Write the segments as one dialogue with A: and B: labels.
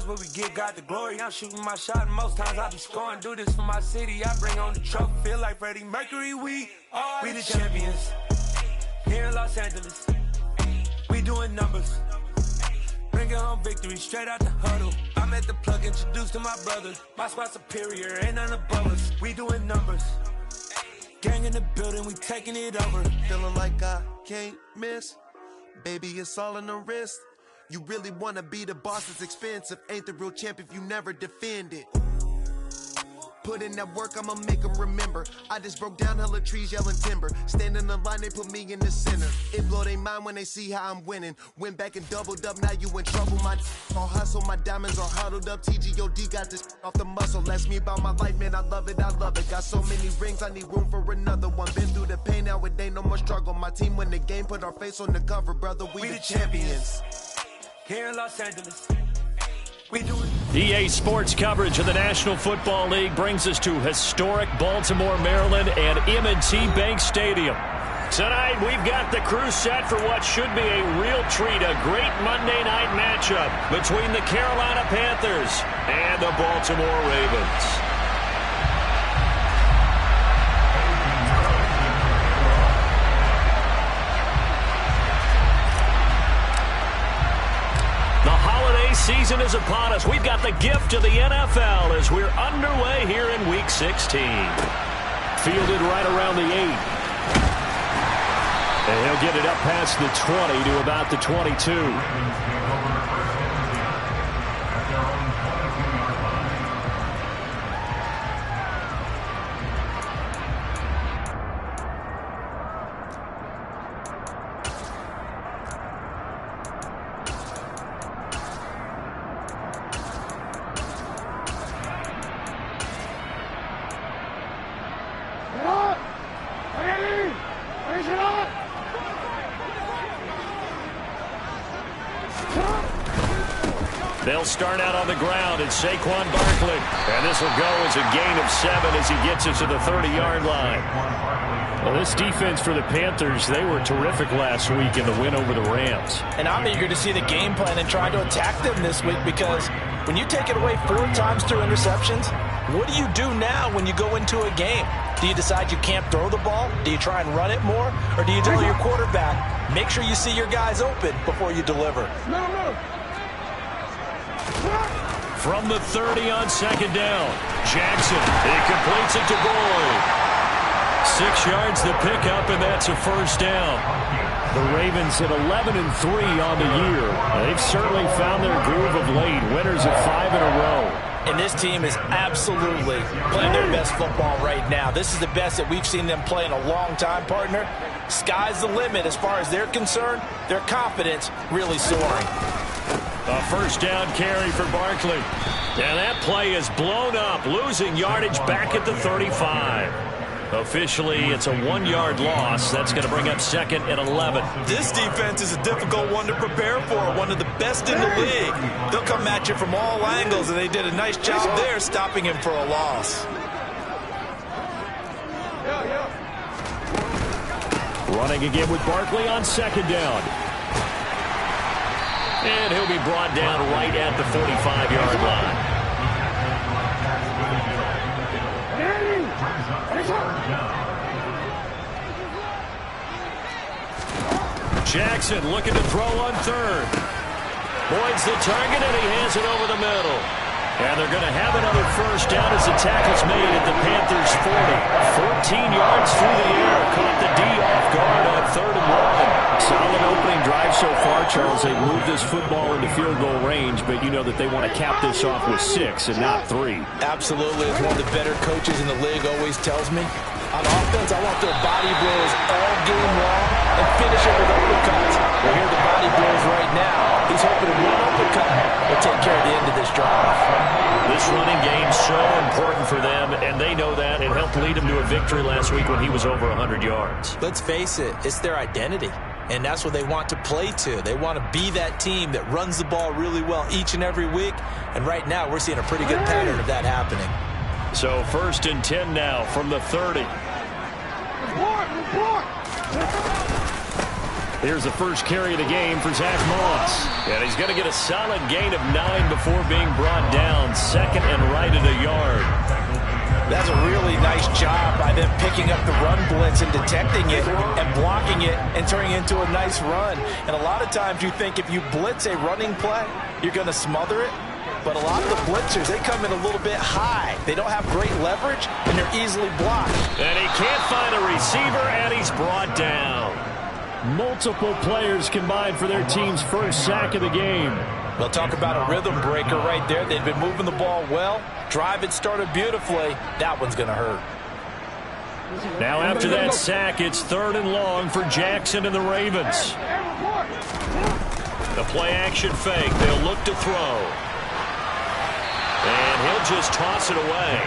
A: wars where we give God the glory. I'm shooting my shot and most times I be scoring. Do this for my city, I bring on the trophy. Feel like Freddie Mercury, we the champions. Here in Los Angeles, we doing numbers. Bringing home victory straight out the huddle. I'm at the plug, introduced to my brothers. My squad superior, ain't none above us. We doing numbers. Gang in the building, we taking it over.
B: Feeling like I can't miss. Baby, it's all in the wrist. You really wanna be the boss, it's expensive. Ain't the real champ if you never defend it. Put in that work, I'ma make them remember. I just broke down hella trees, yelling timber. Stand in the line, they put me in the center. It blow their mind when they see how I'm winning. Went back and doubled up, now you in trouble. My all hustle, my diamonds are huddled up. TGOD got this off the muscle. Ask me about my life, man, I love it, I love it. Got so many rings, I need room for another one. Been through the pain, now it ain't no more struggle. My team win the game, put our face on the cover, brother. We the champions.
A: Here in Los Angeles.
C: EA Sports coverage of the National Football League brings us to historic Baltimore, Maryland and M&T Bank Stadium. Tonight, we've got the crew set for what should be a real treat, a great Monday night matchup between the Carolina Panthers and the Baltimore Ravens. Season is upon us. We've got the gift of the NFL as we're underway here in Week 16. Fielded right around the 8. And he'll get it up past the 20 to about the 22. They'll start out on the ground at Saquon Barkley. And this will go as a gain of 7 as he gets it to the 30-yard line. Well, this defense for the Panthers, they were terrific last week in the win over the Rams.
D: And I'm eager to see the game plan and try to attack them this week because when you take it away 4 times through interceptions, what do you do now when you go into a game? Do you decide you can't throw the ball? Do you try and run it more? Or do you tell your quarterback, make sure you see your guys open before you deliver?
E: No.
C: From the 30 on second down, Jackson, he completes it to Boyd. 6 yards the pickup, and that's a first down. The Ravens at 11-3 on the year. They've certainly found their groove of late, winners of 5 in a row.
D: And this team is absolutely playing their best football right now. This is the best that we've seen them play in a long time, partner. Sky's the limit as far as they're concerned. Their confidence really soaring.
C: A first down carry for Barkley. And that play is blown up, losing yardage back at the 35. Officially, it's a 1-yard loss. That's going to bring up second and 11.
D: This defense is a difficult one to prepare for, one of the best in the league. They'll come at you from all angles, and they did a nice job there stopping him for a loss.
C: Running again with Barkley on second down. And he'll be brought down right at the 45-yard line. Jackson looking to throw on third. Boyd's the target, and he hands it over the middle. And they're going to have another first down as the tackle's made at the Panthers' 40. 14 yards through the air. Caught the D off guard on 3rd and 1. Solid opening drive so far, Charles. They've moved this football into field goal range, but you know that they want to cap this off with 6 and not 3.
D: Absolutely. As one of the better coaches in the league always tells me, on offense, I want their body blows all game long and finish it with uppercuts. Well, here are the body blows right now. He's hoping one uppercut will take care of the end of this drive.
C: This running game's so important for them, and they know that. It helped lead him to a victory last week when he was over 100 yards.
D: Let's face it, it's their identity, and that's what they want to play to. They want to be that team that runs the ball really well each and every week, and right now we're seeing a pretty good pattern of that happening.
C: So 1st and 10 now from the 30. Here's the first carry of the game for Zach Moss. And he's going to get a solid gain of 9 before being brought down. Second and right at a yard.
D: That's a really nice job by them picking up the run blitz and detecting it and blocking it and turning it into a nice run. And a lot of times you think if you blitz a running play, you're going to smother it. But a lot of the blitzers, they come in a little bit high. They don't have great leverage, and they're easily blocked.
C: And he can't find a receiver, and he's brought down. Multiple players combined for their team's first sack of the game.
D: They'll talk about a rhythm breaker right there. They've been moving the ball well. Drive it started beautifully. That one's going to hurt.
C: Now after that sack, it's 3rd and long for Jackson and the Ravens. The play action fake. They'll look to throw. And he'll just toss it away.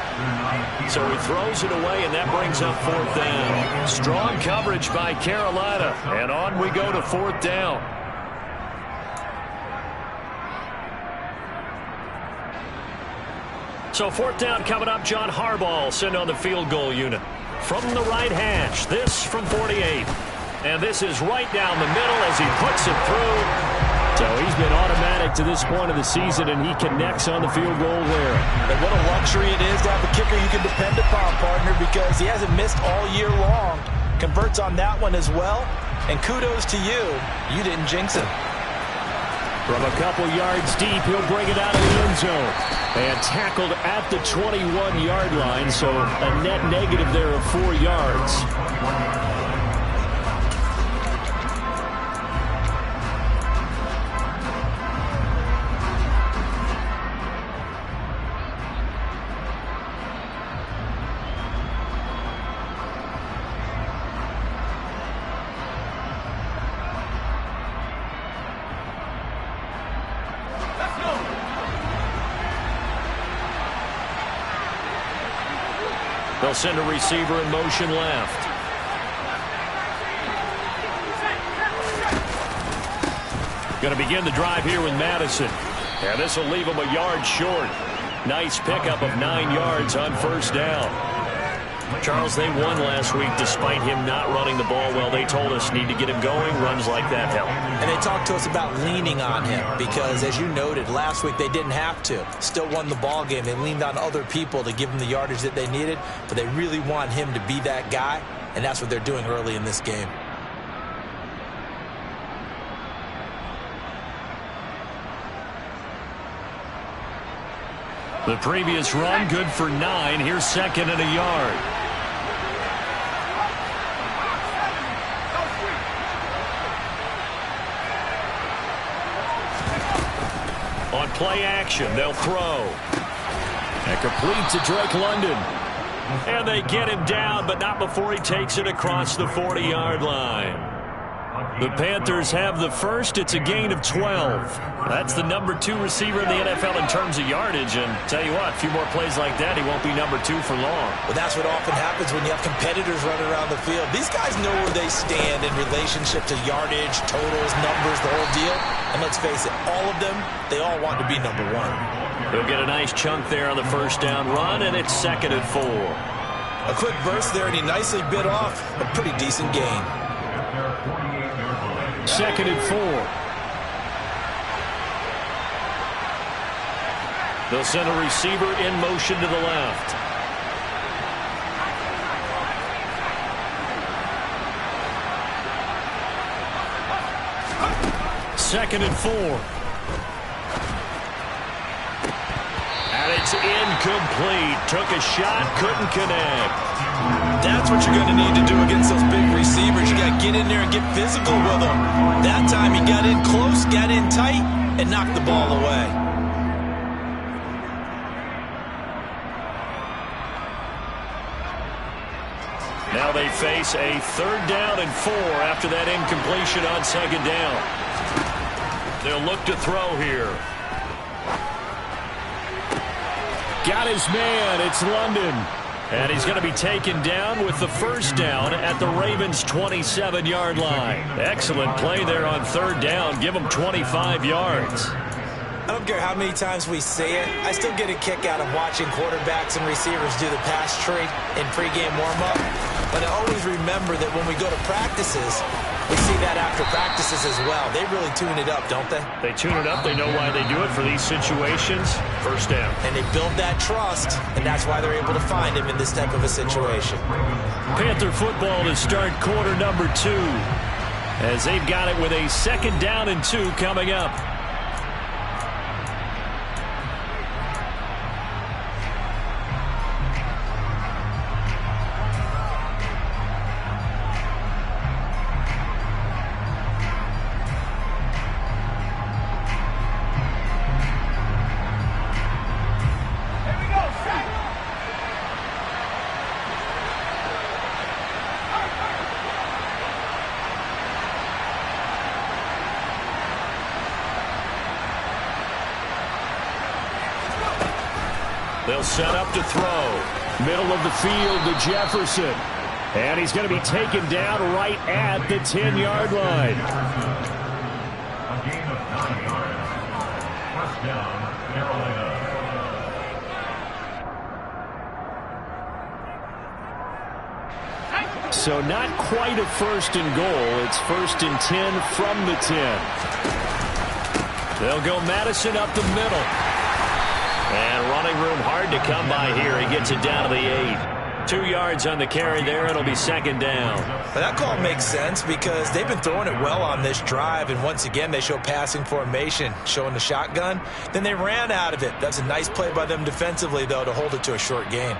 C: So he throws it away, and that brings up 4th down. Strong coverage by Carolina. And on we go to 4th down. So 4th down coming up. John Harbaugh sent on the field goal unit. From the right hash, this from 48. And this is right down the middle as he puts it through. So he's been automatic to this point of the season, and he connects on the field goal there.
D: And what a luxury it is to have a kicker you can depend upon, partner, because he hasn't missed all year long. Converts on that one as well. And kudos to you. You didn't jinx him.
C: From a couple yards deep, he'll bring it out of the end zone. And tackled at the 21-yard line, so a net negative there of 4 yards. They'll send a receiver in motion left. Going to begin the drive here with Madison. And this will leave him a yard short. Nice pickup of 9 yards on 1st down. Charles, they won last week despite him not running the ball well. They told us need to get him going. Runs like that help.
D: And they talked to us about leaning on him because, as you noted, last week they didn't have to. Still won the ball game. They leaned on other people to give them the yardage that they needed, but they really want him to be that guy, and that's what they're doing early in this game.
C: The previous run, good for 9. Here's 2nd and a yard. On play action, they'll throw. And complete to Drake London. And they get him down, but not before he takes it across the 40-yard line. The Panthers have the first. It's a gain of 12. That's the number 2 receiver in the NFL in terms of yardage. And tell you what, a few more plays like that, he won't be number 2 for long.
D: Well, that's what often happens when you have competitors running around the field. These guys know where they stand in relationship to yardage, totals, numbers, the whole deal. And let's face it, all of them, they all want to be number 1.
C: They'll get a nice chunk there on the 1st down run, and it's 2nd and 4.
D: A quick burst there, and he nicely bit off a pretty decent gain.
C: 2nd and 4. They'll send a receiver in motion to the left. Second and 4. And it's incomplete. Took a shot, couldn't connect.
D: That's what you're going to need to do against those big receivers. You got to get in there and get physical with them. That time he got in close, got in tight, and knocked the ball away.
C: Now they face a 3rd down and 4 after that incompletion on 2nd down. They'll look to throw here. Got his man. It's London. And he's going to be taken down with the 1st down at the Ravens' 27-yard line. Excellent play there on 3rd down. Give them 25 yards.
D: I don't care how many times we say it, I still get a kick out of watching quarterbacks and receivers do the pass tree in pregame warm-up. But I always remember that when we go to practices, We see that after practices as well. They really tune it up, don't they?
C: They tune it up. They know why they do it for these situations. First down.
D: And they build that trust, and that's why they're able to find him in this type of a situation.
C: Panther football to start quarter number 2, as they've got it with a 2nd down and 2 coming up. They'll set up to throw. Middle of the field to Jefferson. And he's going to be taken down right at the 10-yard line.
E: A gain of 9 yards. First down, Carolina.
C: So not quite a 1st and goal. It's 1st and 10 from the 10. They'll go Madison up the middle. And running room hard to come by here. He gets it down to the 8. 2 yards on the carry there. It'll be 2nd down.
D: But that call makes sense because they've been throwing it well on this drive. And once again, they show passing formation, showing the shotgun. Then they ran out of it. That's a nice play by them defensively, though, to hold it to a short gain.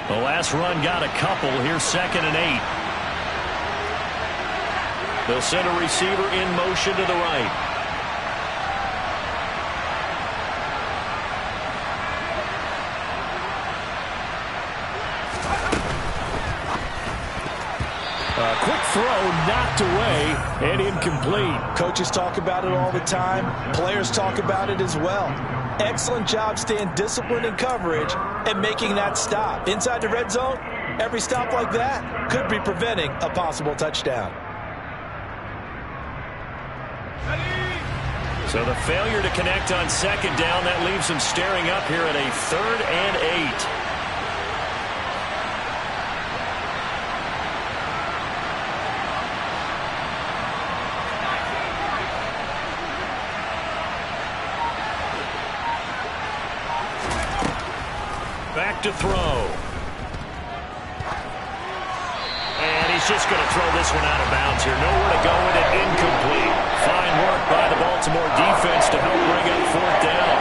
C: The last run got a couple. Here's 2nd and 8. They'll send a receiver in motion to the right. A quick throw knocked away and incomplete.
D: Coaches talk about it all the time. Players talk about it as well. Excellent job staying disciplined in coverage and making that stop. Inside the red zone, every stop like that could be preventing a possible touchdown.
C: So the failure to connect on 2nd down, that leaves them staring up here at a 3rd and 8. Back to throw. And he's just going to throw this one out of bounds here. Nowhere to go with it. Incomplete. Fine work by the Baltimore defense to help bring up 4th down.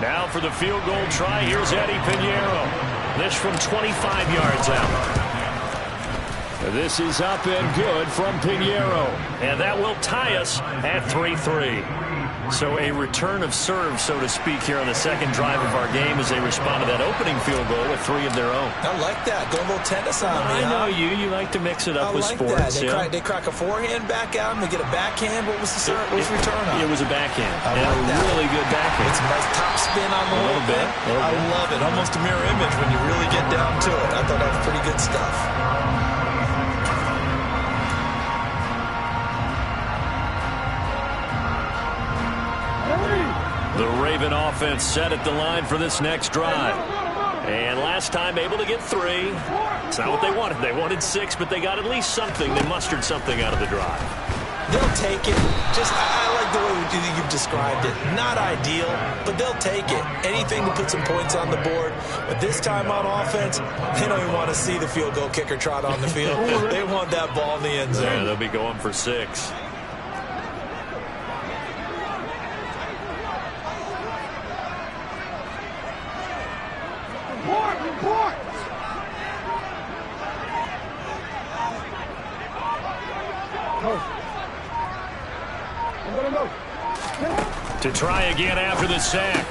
C: Now for the field goal try, here's Eddie Pinheiro. This from 25 yards out. This is up and good from Pinheiro. And that will tie us at 3-3. So a return of serve, so to speak, here on the 2nd drive of our game as they respond to that opening field goal with 3 of their own.
D: I like that. Go a little tennis on me.
C: I know you. You like to mix it up with sports.
D: That. They crack a forehand back out and they get a backhand. What was the return on?
C: It was a backhand.
D: I like that.
C: Really good backhand.
D: It's a nice top spin on the whole thing. I love it. Almost a mirror image when you really get down to it. I thought that was pretty good stuff.
C: The Raven offense set at the line for this next drive. And last time able to get 3. It's not what they wanted. They wanted 6, but they got at least something. They mustered something out of the drive.
D: They'll take it. I like the way you've described it. Not ideal, but they'll take it. Anything to put some points on the board. But this time on offense, they don't even want to see the field goal kicker trot on the field. They want that ball in the end zone.
C: Yeah, they'll be going for 6. To try again after the sack.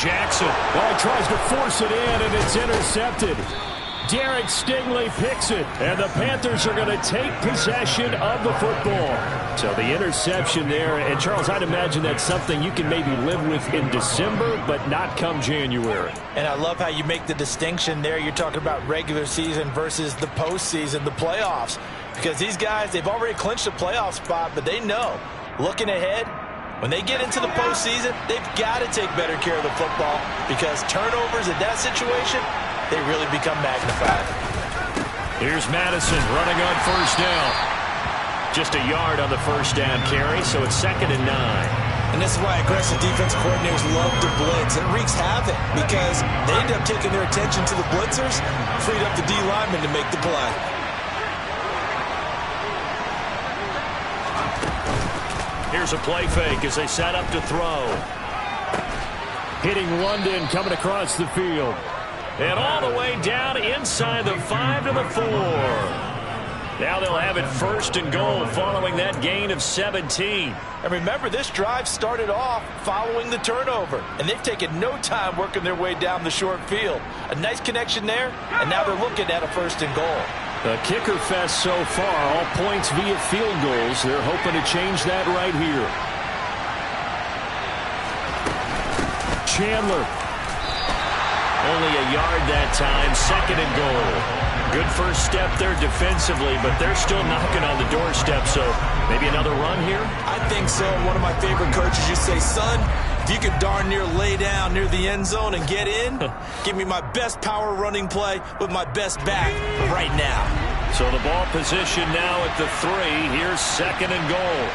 C: Jackson. Well, he tries to force it in, and it's intercepted. Derek Stingley picks it, and the Panthers are going to take possession of the football. So the interception there, and Charles, I'd imagine that's something you can maybe live with in December, but not come January.
D: And I love how you make the distinction there. You're talking about regular season versus the postseason, the playoffs. Because these guys, they've already clinched a playoff spot, but they know, looking ahead, When they get into the postseason, they've got to take better care of the football because turnovers in that situation, they really become magnified.
C: Here's Madison running on first down. Just a yard on the first down carry, so it's 2nd and 9.
D: And this is why aggressive defensive coordinators love to blitz. It wreaks havoc because they end up taking their attention to the blitzers, freed up the D lineman to make the play.
C: Here's a play fake as they set up to throw. Hitting London coming across the field. And all the way down inside the 5 to the 4. Now they'll have it 1st and goal following that gain of 17.
D: And remember, this drive started off following the turnover. And they've taken no time working their way down the short field. A nice connection there, and now they're looking at a 1st and goal.
C: A kicker fest so far, all points via field goals. They're hoping to change that right here. Chandler. Only a yard that time, 2nd and goal. Good first step there defensively, but they're still knocking on the doorstep, so maybe another run here?
D: I think so. One of my favorite coaches used to say, son, if you could darn near lay down near the end zone and get in, give me my best power running play with my best back right now.
C: So the ball position now at the 3. Here's 2nd and goal.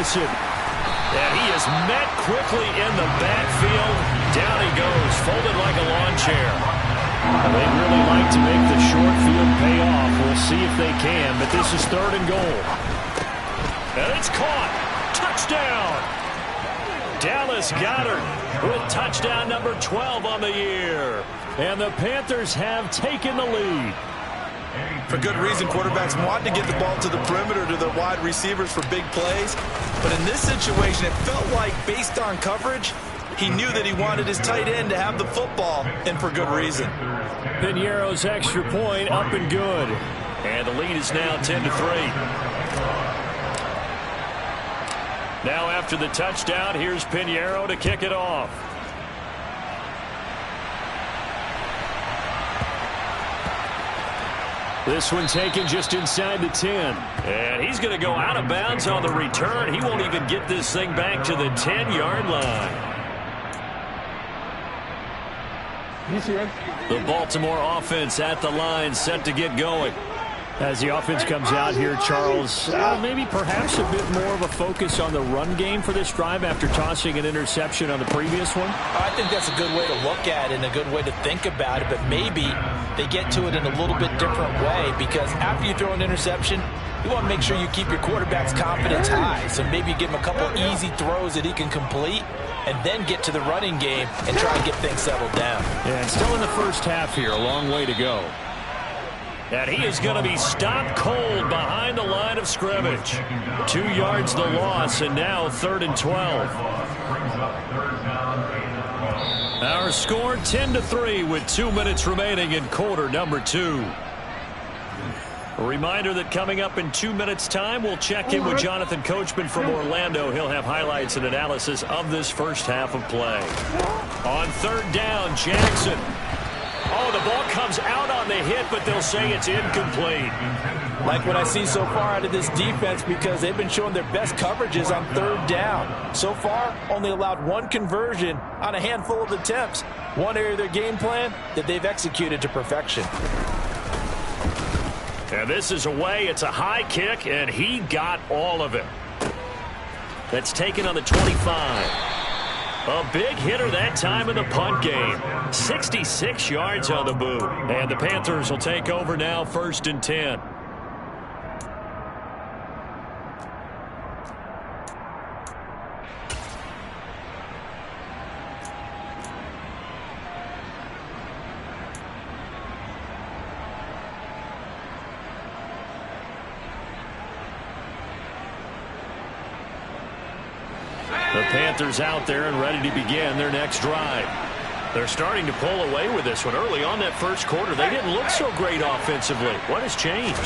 C: And he is met quickly in the backfield. Down he goes, folded like a lawn chair. They'd really like to make the short field pay off. We'll see if they can, but this is 3rd and goal. And it's caught. Touchdown. Dallas Goedert with touchdown number 12 on the year. And the Panthers have taken the lead.
D: For good reason, quarterbacks want to get the ball to the perimeter to their wide receivers for big plays. But in this situation, it felt like, based on coverage, he knew that he wanted his tight end to have the football, and for good reason.
C: Piñeiro's extra point up and good. And the lead is now 10-3. Now after the touchdown, here's Piñeiro to kick it off. This one taken just inside the 10. And he's going to go out of bounds on the return. He won't even get this thing back to the 10-yard line. The Baltimore offense at the line, set to get going. As the offense comes out here, Charles, maybe perhaps a bit more of a focus on the run game for this drive after tossing an interception on the previous one?
D: I think that's a good way to look at it and a good way to think about it, but maybe they get to it in a little bit different way because after you throw an interception, you want to make sure you keep your quarterback's confidence high. So maybe you give him a couple easy throws that he can complete and then get to the running game and try and get things settled down.
C: Yeah, and still in the first half here, a long way to go. And he is going to be stopped cold behind the line of scrimmage. 2 yards the loss, and now 3rd and 12. Our score 10-3 with 2 minutes remaining in quarter number 2. A reminder that coming up in 2 minutes' time, we'll check in with Jonathan Coachman from Orlando. He'll have highlights and analysis of this first half of play. On 3rd down, Jackson. Oh, the ball comes out on the hit, but they'll say it's incomplete.
D: Like what I see so far out of this defense because they've been showing their best coverages on 3rd down. So far, only allowed 1 conversion on a handful of attempts. One area of their game plan that they've executed to perfection.
C: And this is away. It's a high kick, and he got all of it. That's taken on the 25. A big hitter that time in the punt game. 66 yards on the boot. And the Panthers will take over now, 1st and 10. The Panthers out there and ready to begin their next drive. They're starting to pull away with this one. Early on that first quarter, they didn't look so great offensively. What has changed?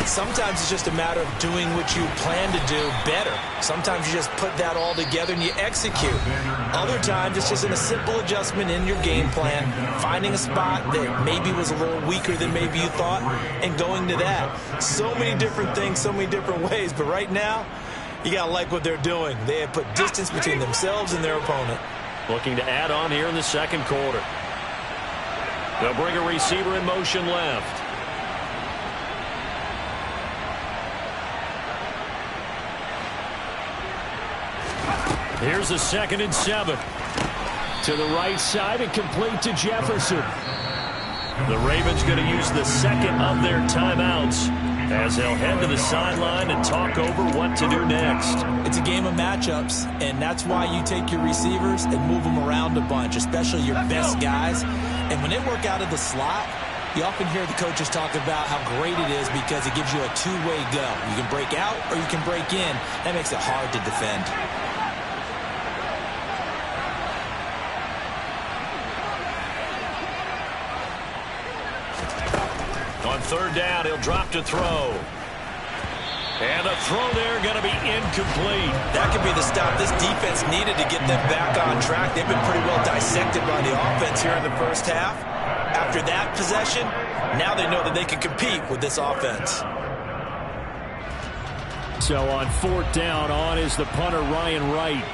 D: Sometimes it's just a matter of doing what you plan to do better. Sometimes you just put that all together and you execute. Other times it's just a simple adjustment in your game plan, finding a spot that maybe was a little weaker than maybe you thought, and going to that. So many different things, so many different ways, but right now, you got to like what they're doing. They have put distance between themselves and their opponent.
C: Looking to add on here in the second quarter. They'll bring a receiver in motion left. Here's a 2nd and 7. To the right side and complete to Jefferson. The Ravens going to use the second of their timeouts as they'll head to the sideline and talk over what to do next.
D: It's a game of matchups, and that's why you take your receivers and move them around a bunch, especially your best guys. And when they work out of the slot, you often hear the coaches talk about how great it is because it gives you a two-way go. You can break out or you can break in. That makes it hard to defend.
C: On 3rd down, he'll drop to throw. And the throw there going to be incomplete.
D: That could be the stop this defense needed to get them back on track. They've been pretty well dissected by the offense here in the first half. After that possession, now they know that they can compete with this offense.
C: So on 4th down, on is the punter, Ryan Wright.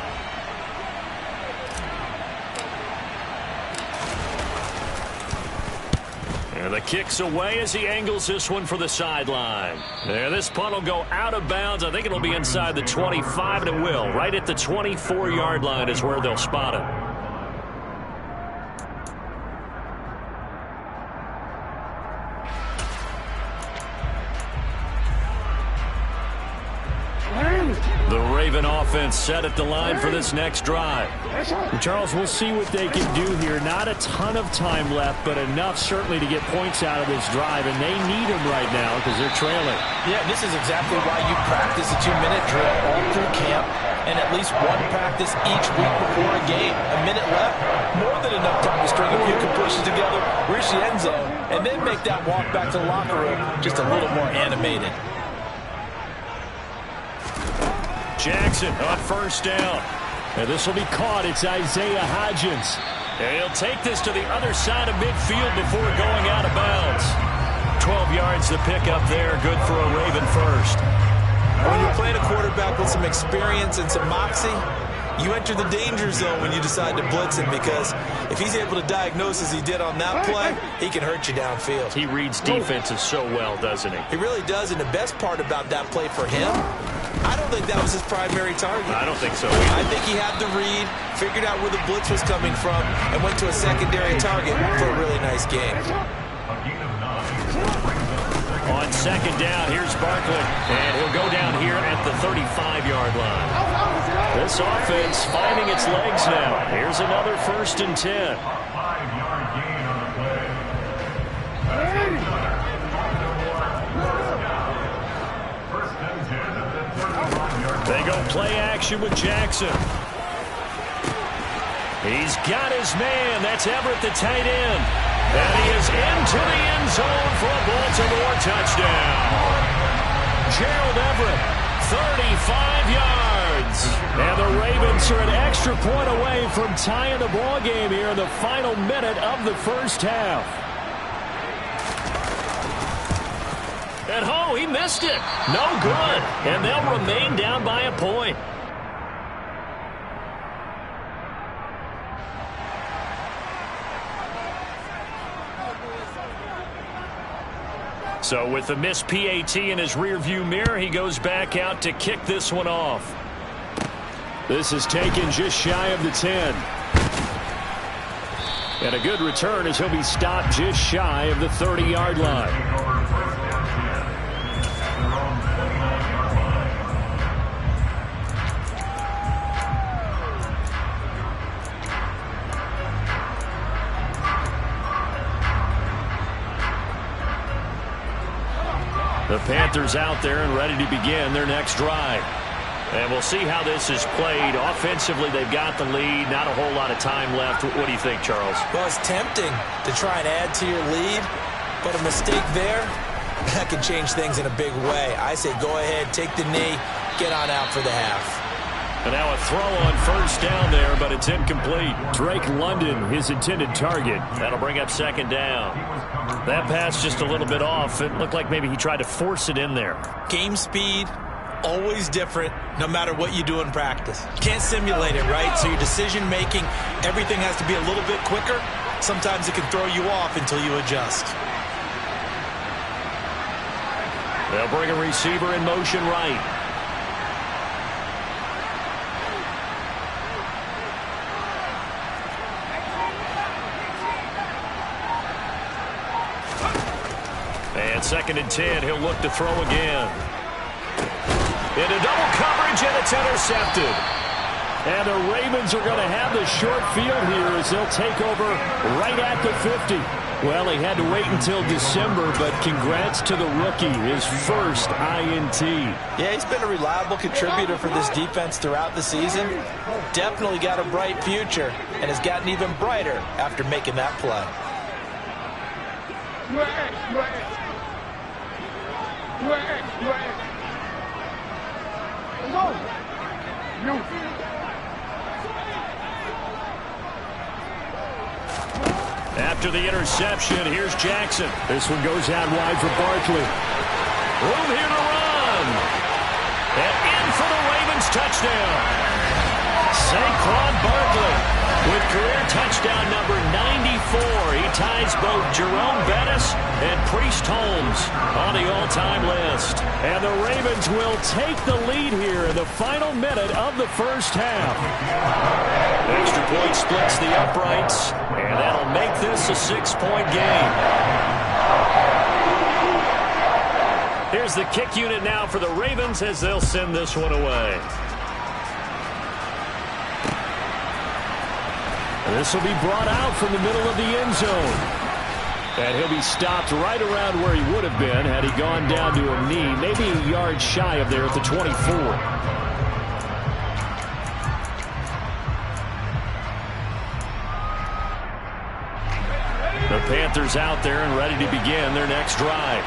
C: And the kick's away as he angles this one for the sideline. And this punt will go out of bounds. I think it'll be inside the 25, and it will. Right at the 24-yard line is where they'll spot it. The Raven offense set at the line for this next drive.
F: Charles, we'll see what they can do here. Not a ton of time left, but enough certainly to get points out of this drive, and they need them right now because they're trailing.
D: Yeah, this is exactly why you practice a 2-minute drill all through camp and at least one practice each week before a game. A minute left, more than enough time to string a few completions together, reach the end zone, and then make that walk back to the locker room just a little more animated.
C: Jackson on 1st down.
F: And this will be caught. It's Isaiah Hodgins.
C: And he'll take this to the other side of midfield before going out of bounds. 12 yards to pick up there. Good for a Raven first.
D: When you're playing a quarterback with some experience and some moxie, you enter the danger zone when you decide to blitz him, because if he's able to diagnose as he did on that play, he can hurt you downfield.
C: He reads defenses so well, doesn't he?
D: He really does, and the best part about that play for him, I don't think that was his primary target.
C: I don't think so either.
D: I think he had the read, figured out where the blitz was coming from, and went to a secondary target for a really nice game.
C: On 2nd down, here's Barkley, and he'll go down here at the 35-yard line. This offense finding its legs now. Here's another 1st and 10.
E: 5-yard gain on the play. First and 10 at the 35-yard line.
C: They go play action with Jackson. He's got his man. That's Everett, the tight end. And he is into the end zone for a Baltimore touchdown. Gerald Everett, 35 yards. And the Ravens are an extra point away from tying the ball game here in the final minute of the first half. And oh, he missed it. No good. And they'll remain down by a point. So with the missed PAT in his rearview mirror, he goes back out to kick this one off.
F: This is taken just shy of the 10. And a good return as he'll be stopped just shy of the 30-yard line.
C: The Panthers out there and ready to begin their next drive. And we'll see how this is played. Offensively, they've got the lead. Not a whole lot of time left. What do you think, Charles?
D: Well, it's tempting to try and add to your lead, but a mistake there that can change things in a big way. I say go ahead, take the knee, get on out for the half.
C: And now a throw on first down there, but it's incomplete. Drake London, his intended target. That'll bring up second down. That pass just a little bit off. It looked like maybe he tried to force it in there.
D: Game speed, always different, no matter what you do in practice. Can't simulate it, right? So your decision-making, everything has to be a little bit quicker. Sometimes it can throw you off until you adjust.
C: They'll bring a receiver in motion right. And 2nd and 10, he'll look to throw again. Into double coverage, and it's intercepted. And the Ravens are going to have the short field here as they'll take over right at the 50. Well, he had to wait until December, but congrats to the rookie, his first INT.
D: Yeah, he's been a reliable contributor for this defense throughout the season. Definitely got a bright future and has gotten even brighter after making that play.
C: After the interception, here's Jackson.
F: This one goes out wide for Barkley.
C: Room here to run. And in for the Ravens touchdown. Saquon Barkley with career touchdown number 94. He ties both Jerome Bettis and Priest Holmes on the all-time list.
F: And the Ravens will take the lead here in the final minute of the first half.
C: Extra point splits the uprights, and that'll make this a 6-point game. Here's the kick unit now for the Ravens as they'll send this one away.
F: This will be brought out from the middle of the end zone. And he'll be stopped right around where he would have been had he gone down to a knee, maybe a yard shy of there at the 24.
C: The Panthers out there and ready to begin their next drive.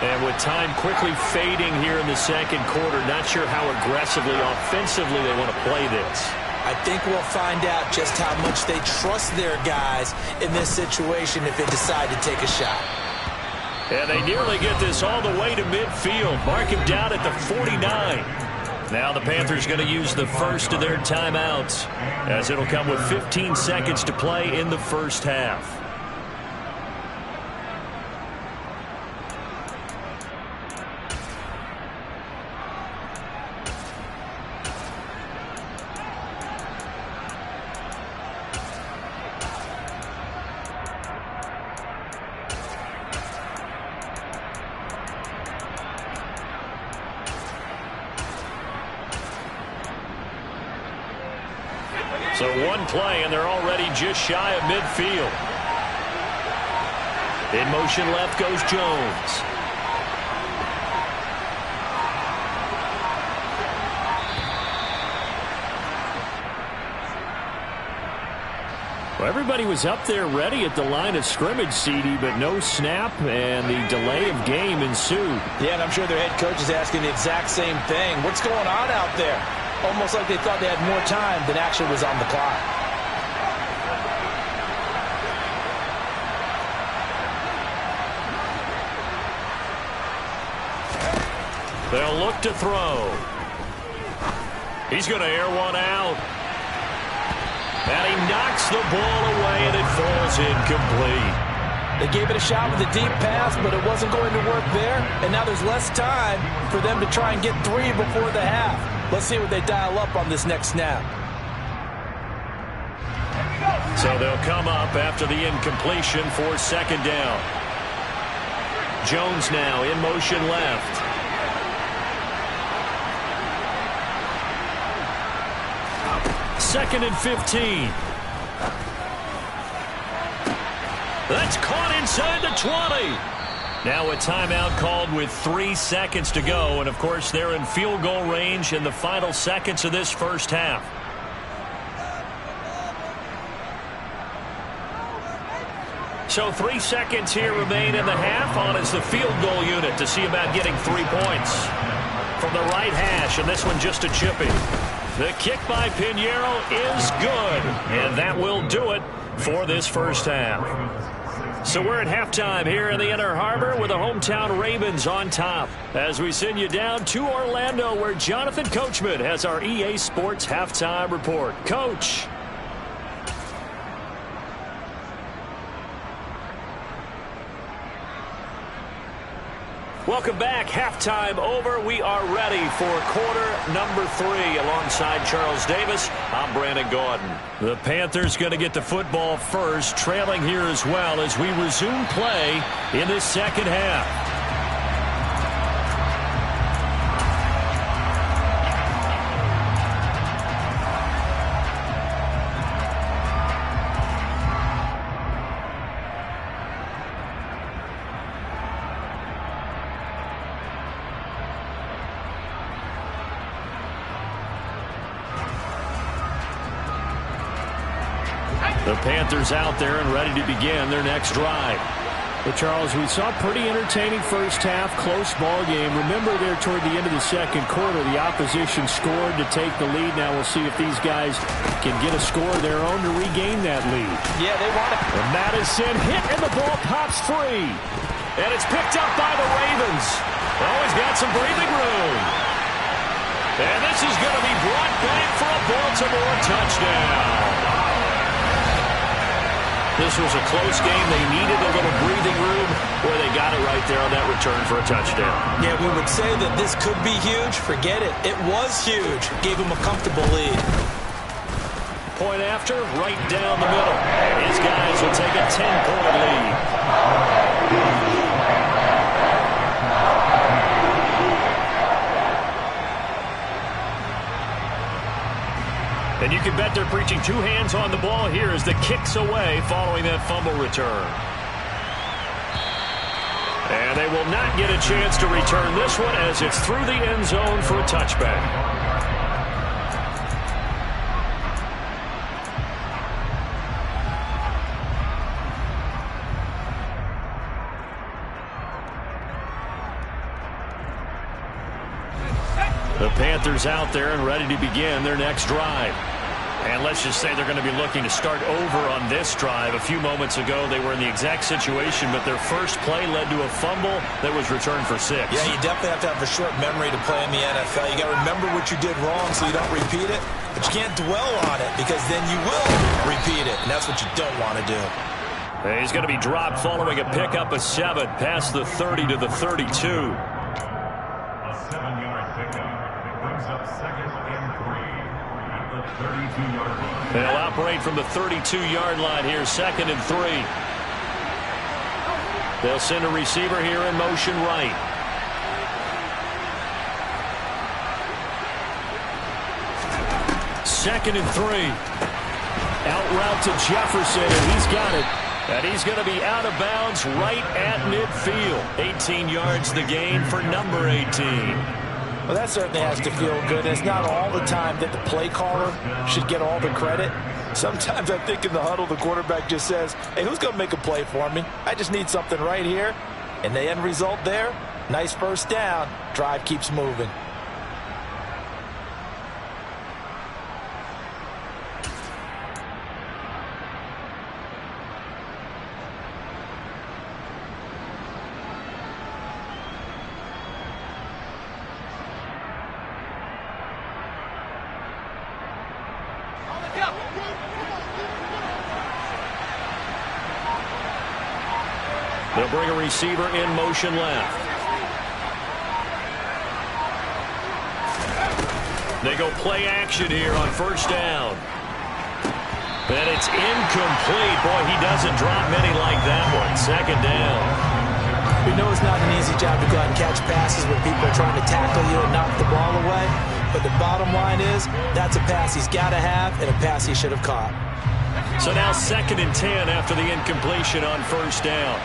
C: And with time quickly fading here in the second quarter, not sure how aggressively, offensively they want to play this.
D: I think we'll find out just how much they trust their guys in this situation if they decide to take a shot.
C: And they nearly get this all the way to midfield. Mark him down at the 49. Now the Panthers going to use the first of their timeouts, as it'll come with 15 seconds to play in the first half. So one play, and they're already just shy of midfield. In motion left goes Jones.
F: Well, everybody was up there ready at the line of scrimmage, CD, but no snap, and the delay of game ensued.
D: Yeah, and I'm sure their head coach is asking the exact same thing. What's going on out there? Almost like they thought they had more time than actually was on the clock.
C: They'll look to throw. He's going to air one out. And he knocks the ball away, and it falls incomplete.
D: They gave it a shot with a deep pass, but it wasn't going to work there. And now there's less time for them to try and get three before the half. Let's see what they dial up on this next snap.
C: So they'll come up after the incompletion for second down. Jones now in motion left.
F: Second and 15.
C: That's caught inside the 20. Now a timeout called with 3 seconds to go. And, of course, they're in field goal range in the final seconds of this first half. So 3 seconds here remain in the half. On is the field goal unit to see about getting 3 points. From the right hash, and this one just a chippy. The kick by Pinheiro is good, and that will do it for this first half. So we're at halftime here in the Inner Harbor with the hometown Ravens on top as we send you down to Orlando where Jonathan Coachman has our EA Sports halftime report. Coach. Welcome back. Halftime over. We are ready for quarter number 3 alongside Charles Davis. I'm Brandon Gaudin. The Panthers going to get the football first, trailing here as well as we resume play in this second half. The Panthers out there and ready to begin their next drive.
F: Well, Charles, we saw a pretty entertaining first half, close ball game. Remember there toward the end of the second quarter, the opposition scored to take the lead. Now we'll see if these guys can get a score of their own to regain that lead.
D: Yeah, they want it.
F: And Madison hit, and the ball pops free.
C: And it's picked up by the Ravens. Always got some breathing room. And this is going to be brought back for a Baltimore touchdown. This was a close game. They needed a little breathing room where they got it right there on that return for a touchdown.
D: Yeah, we would say that this could be huge. Forget it. It was huge. Gave them a comfortable lead.
C: Point after, right down the middle. His guys will take a 10-point lead. And you can bet they're preaching 2 hands on the ball here as the kick's away following that fumble return. And they will not get a chance to return this one as it's through the end zone for a touchback. The Panthers out there and ready to begin their next drive. And let's just say they're going to be looking to start over on this drive. A few moments ago, they were in the exact situation, but their first play led to a fumble that was returned for 6.
D: Yeah, you definitely have to have a short memory to play in the NFL. You got to remember what you did wrong so you don't repeat it, but you can't dwell on it because then you will repeat it, and that's what you don't want to do.
C: And he's going to be dropped following a pickup of 7 past the 30 to the 32.
E: A 7-yard pickup. Brings up second and 3 at the 32-yard line.
C: They'll operate from the 32-yard line here, 2nd and 3. They'll send a receiver here in motion right. Second and 3.
F: Out route to Jefferson, and he's got it.
C: And he's going to be out of bounds right at midfield. 18 yards the gain for number 18.
D: Well, that certainly has to feel good. It's not all the time that the play caller should get all the credit. Sometimes I think in the huddle, the quarterback just says, hey, who's going to make a play for me? I just need something right here. And the end result there, nice first down. Drive keeps moving.
C: They'll bring a receiver in motion left. They go play action here on first down. And it's incomplete. Boy, he doesn't drop many like that one. 2nd down.
D: We know it's not an easy job to go out and catch passes when people are trying to tackle you and knock the ball away. But the bottom line is, that's a pass he's got to have and a pass he should have caught.
C: So now 2nd and 10 after the incompletion on first down.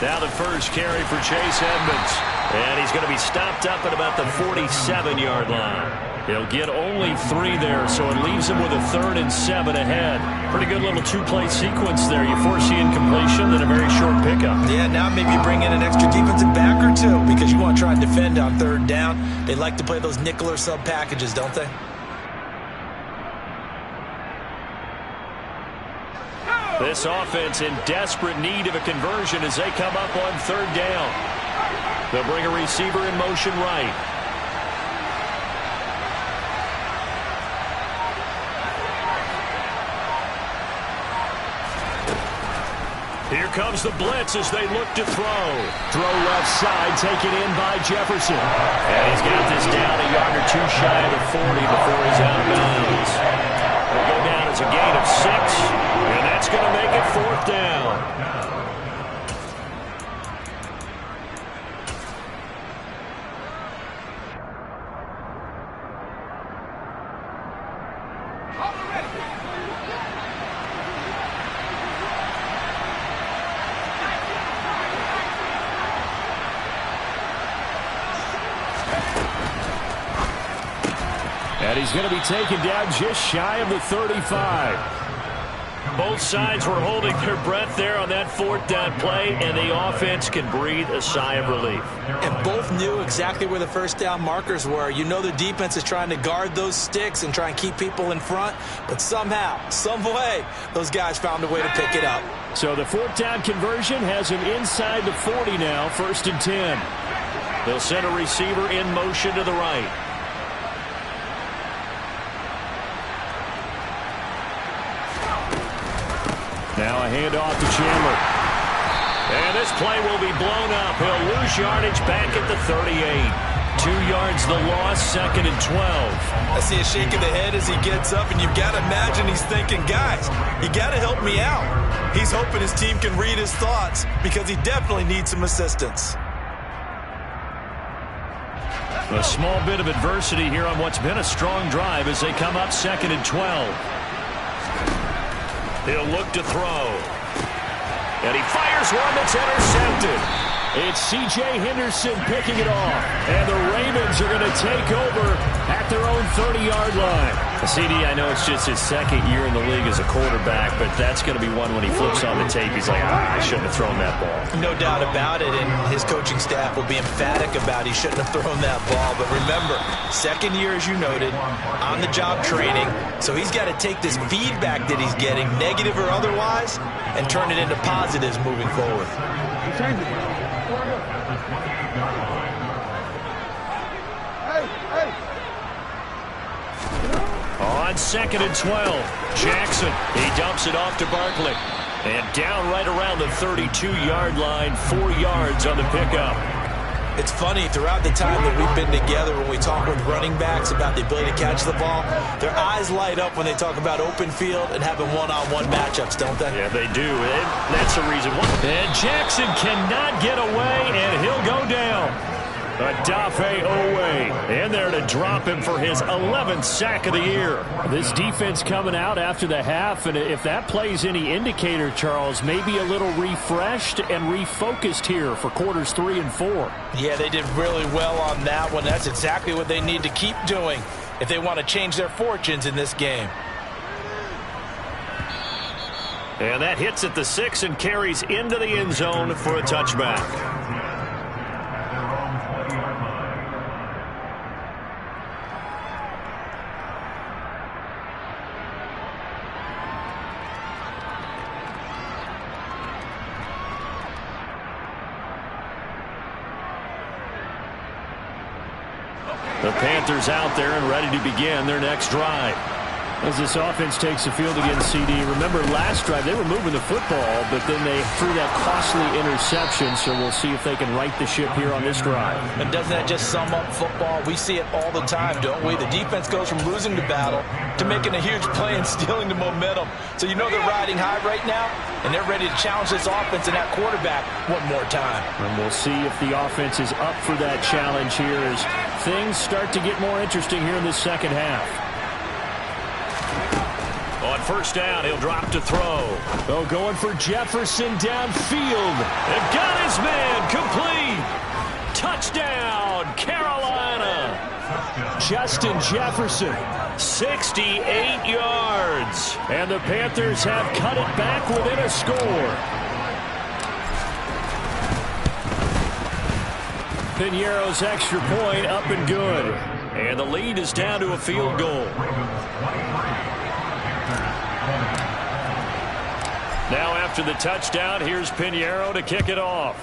C: Now the first carry for Chase Edmonds. And he's going to be stopped up at about the 47-yard line. He'll get only 3 there, so it leaves him with a 3rd and 7 ahead. Pretty good little 2-play sequence there. You force the incompletion, then a very short pickup.
D: Yeah, now maybe bring in an extra defensive back or 2 because you want to try and defend on 3rd down. They like to play those nickel or sub packages, don't they?
C: This offense in desperate need of a conversion as they come up on 3rd down. They'll bring a receiver in motion right. Here comes the blitz as they look to throw. Throw left side, taken in by Jefferson. And he's got this down a yard or 2 shy of the 40 before he's out of bounds. He'll go down as a gain of 6, and that's going to make it 4th down. And he's going to be taken down just shy of the 35. Both sides were holding their breath there on that 4th down play, and the offense can breathe a sigh of relief.
D: And both knew exactly where the 1st down markers were. You know the defense is trying to guard those sticks and try and keep people in front, but somehow, some way, those guys found a way to pick it up.
F: So the 4th down conversion has him inside the 40 now, 1st and 10.
C: They'll send a receiver in motion to the right.
F: Now a handoff to Chandler.
C: And this play will be blown up. He'll lose yardage back at the 38. 2 yards the loss, 2nd and 12.
D: I see a shake of the head as he gets up, and you've got to imagine he's thinking, guys, you got to help me out. He's hoping his team can read his thoughts because he definitely needs some assistance.
C: A small bit of adversity here on what's been a strong drive as they come up 2nd and 12. He'll look to throw. And he fires one that's intercepted.
F: It's C.J. Henderson picking it off. And the Ravens are going to take over at their own 30-yard line.
C: CD, I know it's just his 2nd year in the league as a quarterback, but that's going to be one when he flips on the tape. He's like, I shouldn't have thrown that ball.
D: No doubt about it, and his coaching staff will be emphatic about he shouldn't have thrown that ball. But remember, 2nd year, as you noted, on-the-job training, so he's got to take this feedback that he's getting, negative or otherwise, and turn it into positives moving forward.
C: On 2nd and 12, Jackson, he dumps it off to Barkley. And down right around the 32-yard line, 4 yards on the pickup.
D: It's funny, throughout the time that we've been together, when we talk with running backs about the ability to catch the ball, their eyes light up when they talk about open field and having one-on-one matchups, don't they?
C: Yeah, they do. And that's the reason why. And Jackson cannot get away, and he'll go down. Odafe Oweh in there to drop him for his 11th sack of the year.
F: This defense coming out after the half, and if that plays any indicator, Charles, maybe a little refreshed and refocused here for quarters 3 and 4.
D: Yeah, they did really well on that one. That's exactly what they need to keep doing if they want to change their fortunes in this game.
C: And that hits at the 6 and carries into the end zone for a touchback. The Panthers out there and ready to begin their next drive.
F: As this offense takes the field against CD, remember last drive they were moving the football, but then they threw that costly interception, so we'll see if they can right the ship here on this drive.
D: And doesn't that just sum up football? We see it all the time, don't we? The defense goes from losing the battle to making a huge play and stealing the momentum. So you know they're riding high right now, and they're ready to challenge this offense and that quarterback one more time.
F: And we'll see if the offense is up for that challenge here as things start to get more interesting here in this second half.
C: On 1st down, he'll drop to throw.
F: Oh, going for Jefferson downfield.
C: And got his man complete. Touchdown, Carolina.
F: Justin Jefferson. 68 yards. And the Panthers have cut it back within a score. Piñeiro's extra point up and good. And the lead is down to a field goal. Now after the touchdown, here's Piñeiro to kick it off.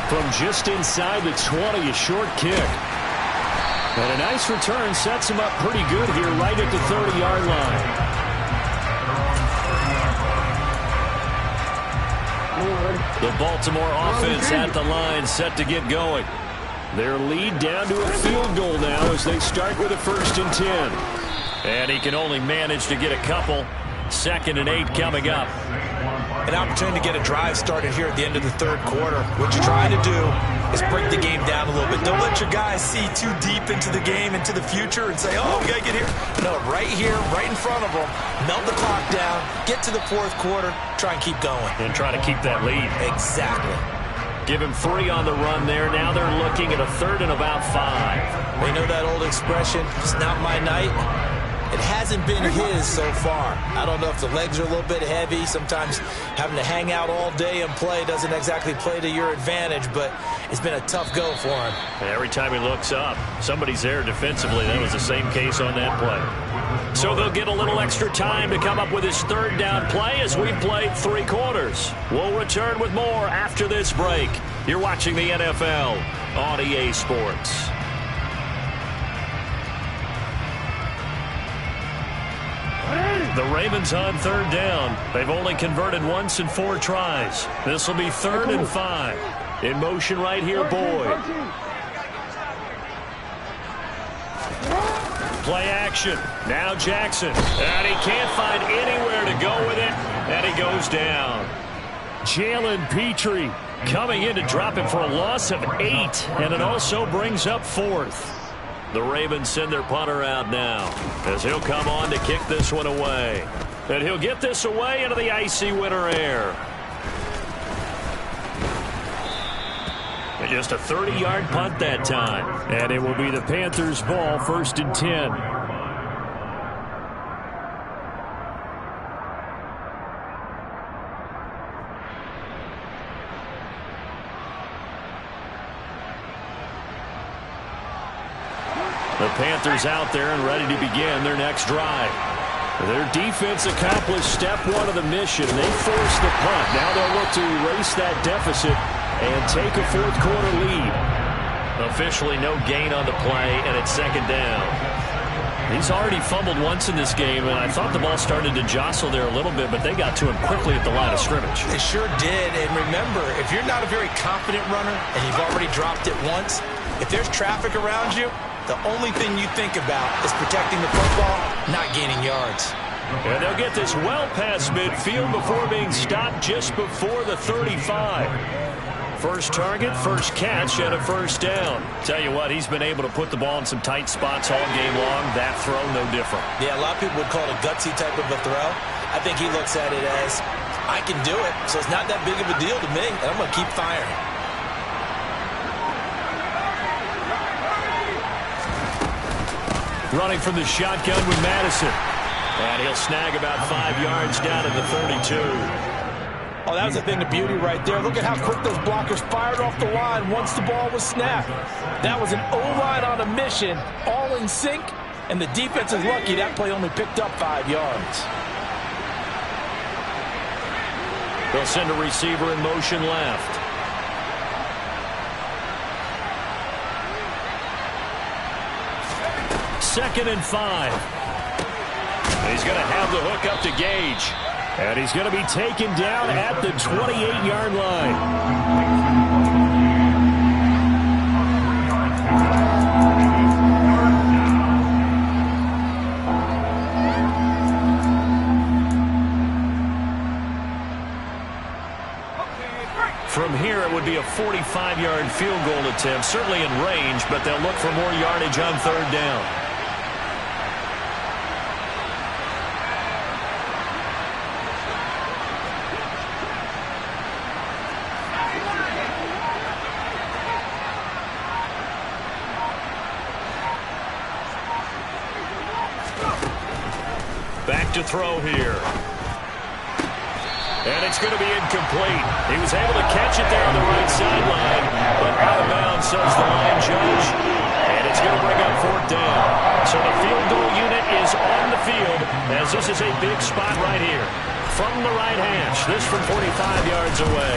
F: From just inside the 20, a short kick. And a nice return sets him up pretty good here right at the 30-yard line. The Baltimore offense at the line set to get going. Their lead down to a field goal now as they start with a 1st and 10. And he can only manage to get a couple. 2nd and 8 coming up.
D: An opportunity to get a drive started here at the end of the 3rd quarter. What you're trying to do is break the game down a little bit. Don't let your guys see too deep into the game, into the future, and say, oh, we got to get here. No, right here, right in front of them. Melt the clock down, get to the 4th quarter, try and keep going.
F: And try to keep that lead.
D: Exactly.
F: Give him 3 on the run there. Now they're looking at a 3rd and about 5.
D: They know that old expression, it's not my night. It hasn't been his so far. I don't know if the legs are a little bit heavy. Sometimes having to hang out all day and play doesn't exactly play to your advantage, but it's been a tough go for him.
F: And every time he looks up, somebody's there defensively. That was the same case on that play. So they'll get a little extra time to come up with his 3rd down play as we've played 3 quarters. We'll return with more after this break. You're watching the NFL on EA Sports. The Ravens on 3rd down. They've only converted once in 4 tries. This will be 3rd and 5. In motion right here, Boyd. Play action. Now Jackson. And he can't find anywhere to go with it. And he goes down. Jalen Petrie coming in to drop him for a loss of 8. And it also brings up 4th. The Ravens send their punter out now as he'll come on to kick this one away. And he'll get this away into the icy winter air. And just a 30-yard punt that time. And it will be the Panthers' ball, 1st and 10. The Panthers out there and ready to begin their next drive. Their defense accomplished step 1 of the mission. They forced the punt. Now they'll look to erase that deficit and take a 4th quarter lead. Officially no gain on the play, and it's 2nd down. He's already fumbled once in this game, and I thought the ball started to jostle there a little bit, but they got to him quickly at the line of scrimmage.
D: They sure did, and remember, if you're not a very confident runner and you've already dropped it once, if there's traffic around you, the only thing you think about is protecting the football, not gaining yards.
F: And they'll get this well past midfield before being stopped just before the 35. First target, first catch, and a 1st down. Tell you what, he's been able to put the ball in some tight spots all game long. That throw, no different.
D: Yeah, a lot of people would call it a gutsy type of a throw. I think he looks at it as, I can do it, so it's not that big of a deal to me, and I'm going to keep firing.
F: Running from the shotgun with Madison. And he'll snag about 5 yards down at the 32.
D: Oh, that was a thing of beauty right there. Look at how quick those blockers fired off the line once the ball was snapped. That was an O-line on a mission, all in sync, and the defense is lucky that play only picked up 5 yards.
F: They'll send a receiver in motion left. Second and 5. He's going to have the hook up to Gage. And he's going to be taken down at the 28-yard line. From here, it would be a 45-yard field goal attempt, certainly in range, but they'll look for more yardage on 3rd down.
C: to throw here. And it's going to be incomplete. He was able to catch it there on the right sideline, but out of bounds, says the line judge. And it's going to bring up 4th down. So the field goal unit is on the field, as this is a big spot right here. From the right hash, this from 45 yards away.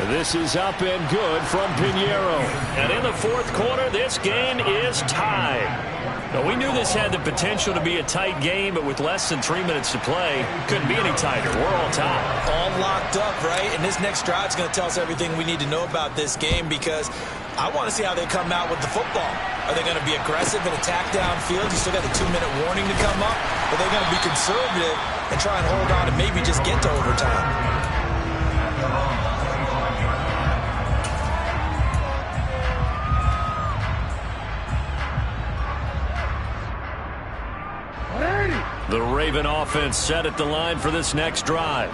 C: This is up and good from Pinheiro. And in the 4th quarter, this game is tied. Now, we knew this had the potential to be a tight game, but with less than 3 minutes to play, couldn't be any tighter. We're all tied.
D: All locked up, right? And this next drive is going to tell us everything we need to know about this game, because I want to see how they come out with the football. Are they going to be aggressive and attack downfield? You still got a 2-minute warning to come up. Or are they going to be conservative and try and hold on and maybe just get to overtime?
C: The Raven offense set at the line for this next drive.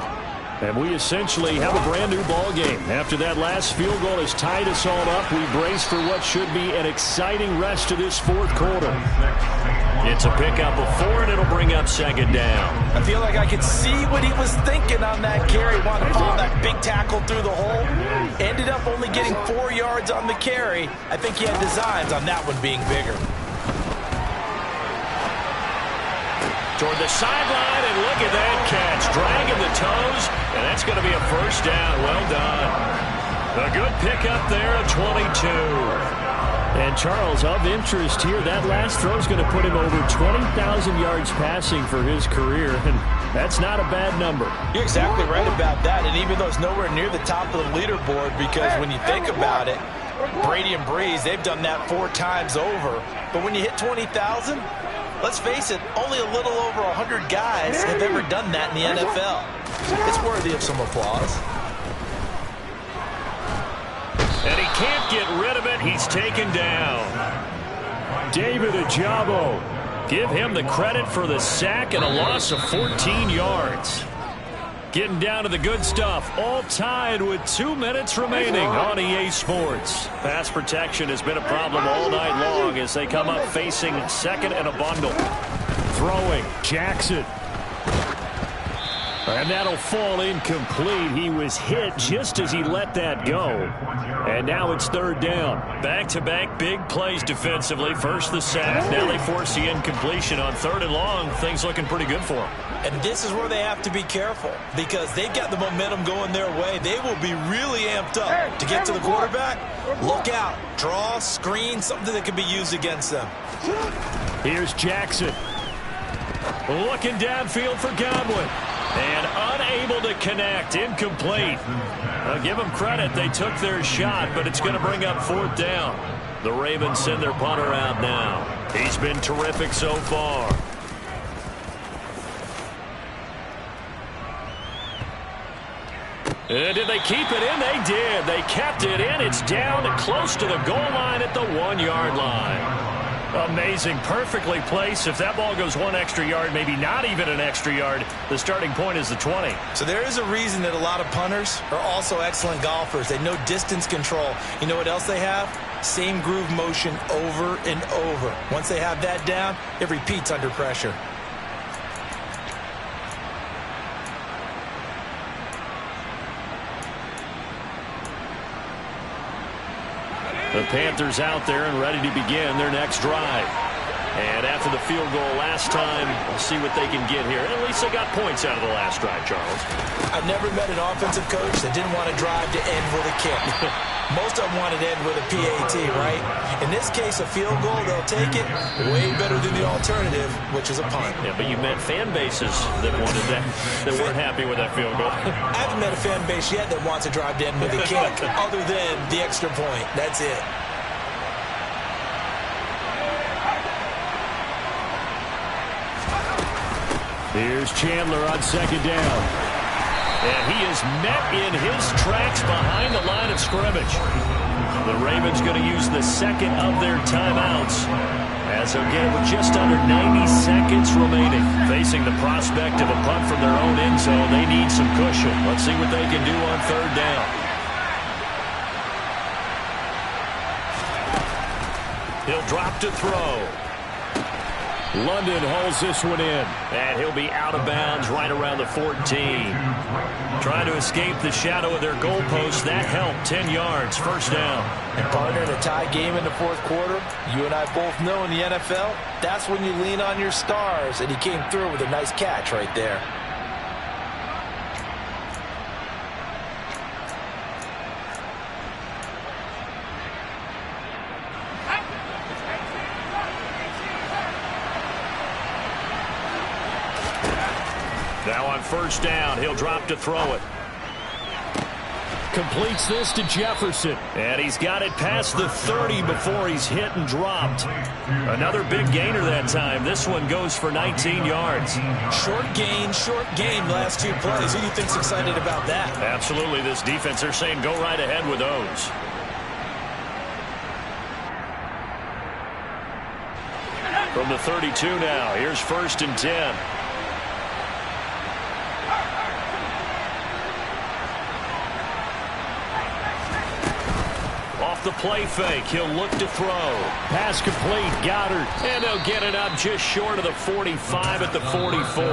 C: And we essentially have a brand-new ball game. After that last field goal has tied us all up, we brace for what should be an exciting rest of this 4th quarter. It's a pickup of 4, and it'll bring up 2nd down.
D: I feel like I could see what he was thinking on that carry. Wanted to follow that big tackle through the hole. Ended up only getting 4 yards on the carry. I think he had designs on that one being bigger.
C: Toward the sideline, and look at that catch. Dragging the toes, and that's going to be a 1st down. Well done. A good pickup there at 22.
F: And Charles, of interest here, that last throw is going to put him over 20,000 yards passing for his career, and that's not a bad number.
D: You're exactly right about that, and even though it's nowhere near the top of the leaderboard, because when you think about it, Brady and Breeze, they've done that 4 times over. But when you hit 20,000, let's face it, only a little over 100 guys have ever done that in the NFL. It's worthy of some applause.
C: And he can't get rid of it. He's taken down.
F: David Ojabo.
C: Give him the credit for the sack and a loss of 14 yards. Getting down to the good stuff. All tied with 2 minutes remaining on EA Sports. Pass protection has been a problem all night long as they come up facing 2nd and a bundle.
F: Throwing. Jackson. And that'll fall incomplete. He was hit just as he let that go. And now it's 3rd down.
C: Back-to-back big plays defensively. First the sack. Now they force the incompletion on 3rd and long. Things looking pretty good for them.
D: And this is where they have to be careful, because they've got the momentum going their way. They will be really amped up to get to the quarterback. Look out. Draw, screen, something that can be used against them.
F: Here's Jackson.
C: Looking downfield for Godwin. And unable to connect. Incomplete. I'll give them credit. They took their shot, but it's going to bring up 4th down. The Ravens send their punter out now. He's been terrific so far. Did they keep it in? They did. They kept it in. It's down close to the goal line at the 1-yard line. Amazing. Perfectly placed. If that ball goes 1 extra yard, maybe not even an extra yard, the starting point is the 20.
D: So there is a reason that a lot of punters are also excellent golfers. They know distance control. You know what else they have? Same groove motion over and over. Once they have that down, it repeats under pressure.
C: The Panthers out there and ready to begin their next drive. And after the field goal last time, we'll see what they can get here. At least they got points out of the last drive, Charles.
D: I've never met an offensive coach that didn't want to drive to end with a kick. Most of them wanted to end with a PAT, right? In this case, a field goal, they'll take it. Way better than the alternative, which is a punt.
C: Yeah, but you met fan bases that wanted that, that weren't happy with that field goal.
D: I haven't met a fan base yet that wants to drive to end with a kick, other than the extra point. That's it.
F: Here's Chandler on 2nd down.
C: And he is met in his tracks behind the line of scrimmage. The Ravens going to use the 2nd of their timeouts, as they'll get it with just under 90 seconds remaining. Facing the prospect of a punt from their own end zone, they need some cushion. Let's see what they can do on 3rd down. He'll drop to throw.
F: London holds this one in.
C: And he'll be out of bounds right around the 14. Trying to escape the shadow of their goalpost. That helped. 10 yards. First down.
D: And partner, in a tie game in the fourth quarter, you and I both know in the NFL, that's when you lean on your stars. And he came through with a nice catch right there.
C: Now on first down, he'll drop to throw it.
F: Completes this to Jefferson.
C: And he's got it past the 30 before he's hit and dropped. Another big gainer that time. This one goes for 19 yards.
D: Short gain last two plays. Who do you think's excited about that?
C: Absolutely. This defense, they're saying go right ahead with those. From the 32 now, here's first and 10. The play fake. He'll look to throw.
F: Pass complete. Goddard.
C: And they'll get it up just short of the 45 at the 44.